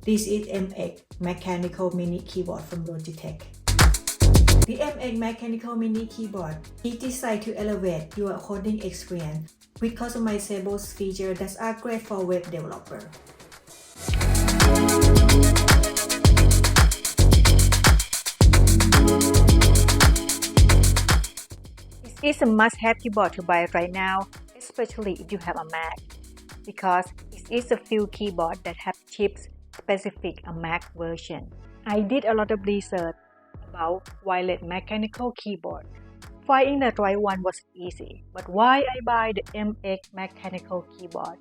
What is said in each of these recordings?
This is MX Mechanical Mini Keyboard from Logitech. The MX Mechanical Mini Keyboard is designed to elevate your coding experience with customizable features that are great for web developers. This is a must-have keyboard to buy right now, especially if you have a Mac, because it is a few keyboards that have chips specific a Mac version. I did a lot of research about wireless mechanical keyboard. Finding the right one was easy, but why I buy the MX mechanical keyboard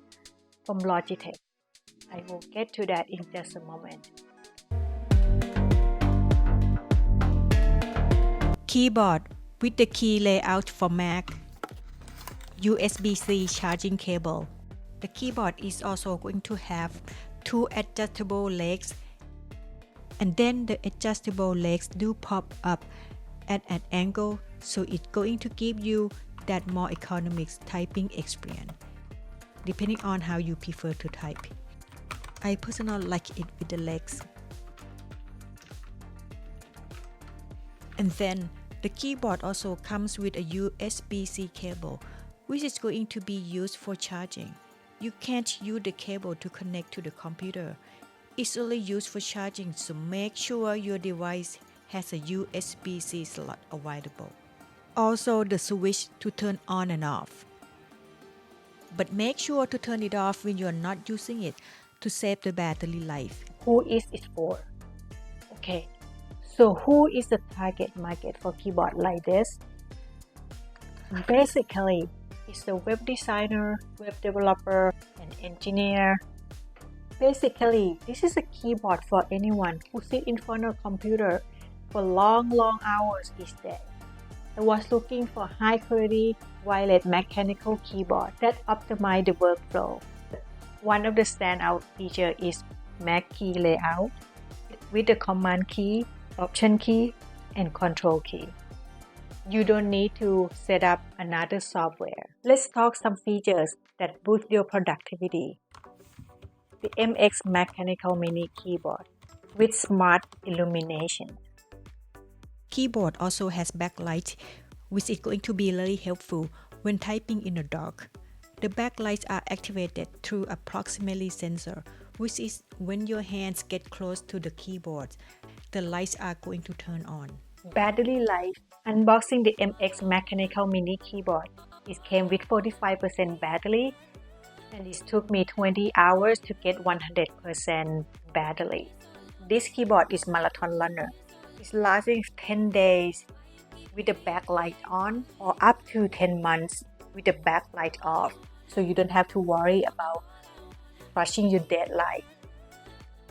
from Logitech? I will get to that in just a moment. Keyboard with the key layout for Mac, USB-C charging cable. The keyboard is also going to have two adjustable legs, and then the adjustable legs do pop up at an angle, so it's going to give you that more economic typing experience, depending on how you prefer to type. I personally like it with the legs. And then the keyboard also comes with a USB-C cable, which is going to be used for charging. You can't use the cable to connect to the computer. It's only used for charging, so make sure your device has a USB-C slot available. Also, the switch to turn on and off. But make sure to turn it off when you are not using it to save the battery life. Who is it for? Okay, so who is the target market for keyboard like this? Basically, it's the web designer, web developer, and engineer. Basically, this is a keyboard for anyone who sits in front of a computer for long hours each day. I was looking for high-quality wireless mechanical keyboard that optimize the workflow. One of the standout features is Mac key layout with the command key, option key, and control key. You don't need to set up another software. Let's talk some features that boost your productivity. The MX Mechanical Mini Keyboard with smart illumination. Keyboard also has backlight, which is going to be really helpful when typing in the dark. The backlights are activated through a proximity sensor, which is when your hands get close to the keyboard, the lights are going to turn on. Battery life. Unboxing the MX Mechanical Mini Keyboard. It came with 45% battery, and it took me 20 hours to get 100% battery. This keyboard is marathon runner. It's lasting 10 days with the backlight on, or up to 10 months with the backlight off, so you don't have to worry about rushing your deadline.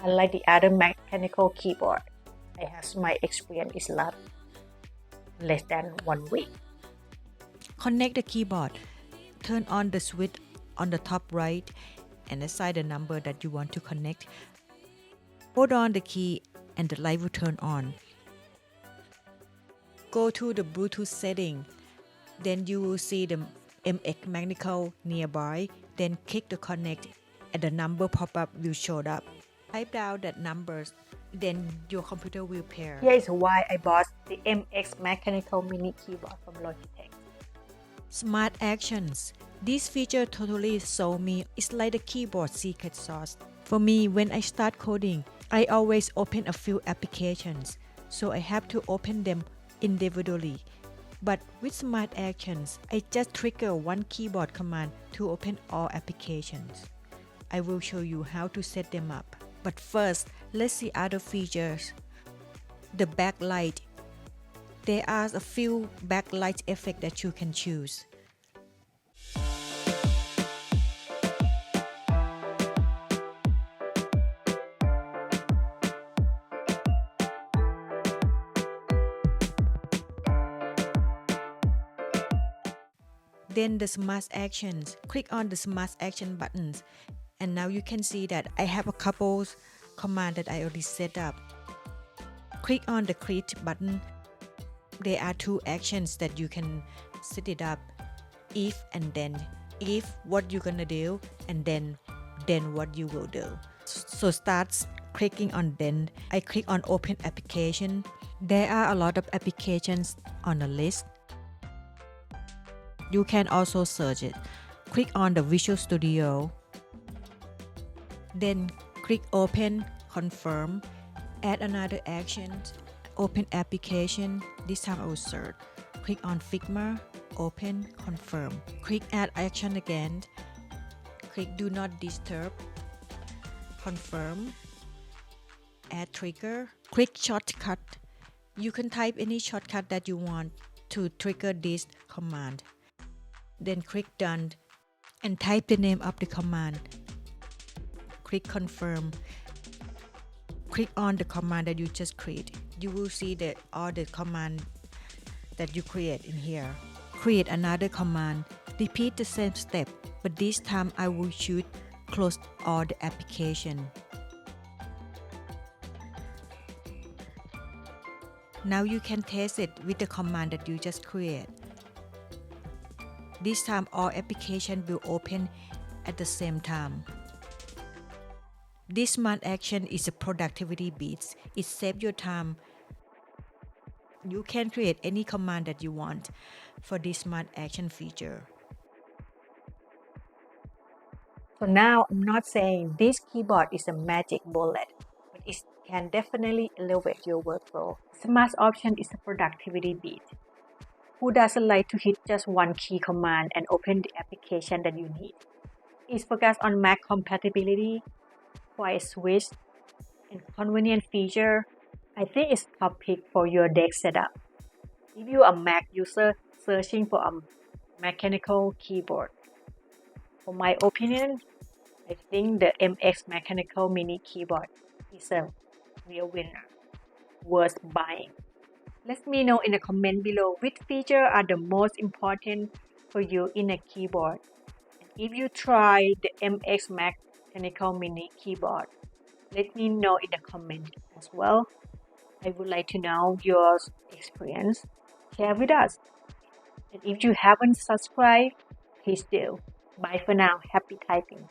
Unlike the other mechanical keyboard, I have my experience is less than 1 week. Connect the keyboard. Turn on the switch on the top right and assign the number that you want to connect. Hold on the key and the light will turn on. Go to the Bluetooth setting. Then you will see the MX Mechanical nearby. Then click the connect and the number pop-up will show up. Type down that numbers, then your computer will pair. Here is why I bought the MX Mechanical Mini Keyboard from Logitech. Smart Actions. This feature totally sold me. It's like the keyboard secret sauce. For me, when I start coding, I always open a few applications, so I have to open them individually. But with Smart Actions, I just trigger one keyboard command to open all applications. I will show you how to set them up. But first, let's see other features. The backlight. There are a few backlight effects that you can choose. Then the Smart Actions. Click on the Smart Action buttons. And now you can see that I have a couple commands that I already set up. Click on the Create button. There are two actions that you can set it up. If and then. If what you're gonna do, and then what you will do. So start clicking on then I click on open application. There are a lot of applications on the list. You can also search it. Click on the Visual Studio. Then click open, confirm, add another action, open application. This time I will search. Click on Figma, open, confirm. Click add action again. Click do not disturb, confirm, add trigger. Click shortcut. You can type any shortcut that you want to trigger this command. Then click done and type the name of the command. Click confirm. Click on the command that you just created. You will see that all the command that you create in here. Create another command. Repeat the same step, but this time I will choose close all the application. Now you can test it with the command that you just create. This time all applications will open at the same time. This smart action is a productivity beats. It saves your time. You can create any command that you want for this smart action feature. So now I'm not saying this keyboard is a magic bullet, but it can definitely elevate your workflow. Smart option is a productivity beat. Who doesn't like to hit just one key command and open the application that you need? It's focused on Mac compatibility, quiet switch, and convenient feature. I think it's top pick for your desk setup. If you are a Mac user searching for a mechanical keyboard, for my opinion, I think the MX Mechanical Mini Keyboard is a real winner, worth buying. Let me know in the comment below which features are the most important for you in a keyboard. And if you try the MX Mechanical Mini Keyboard, let me know in the comment as well. I would like to know your experience. Share with us. And if you haven't subscribed, please do. Bye for now. Happy typing.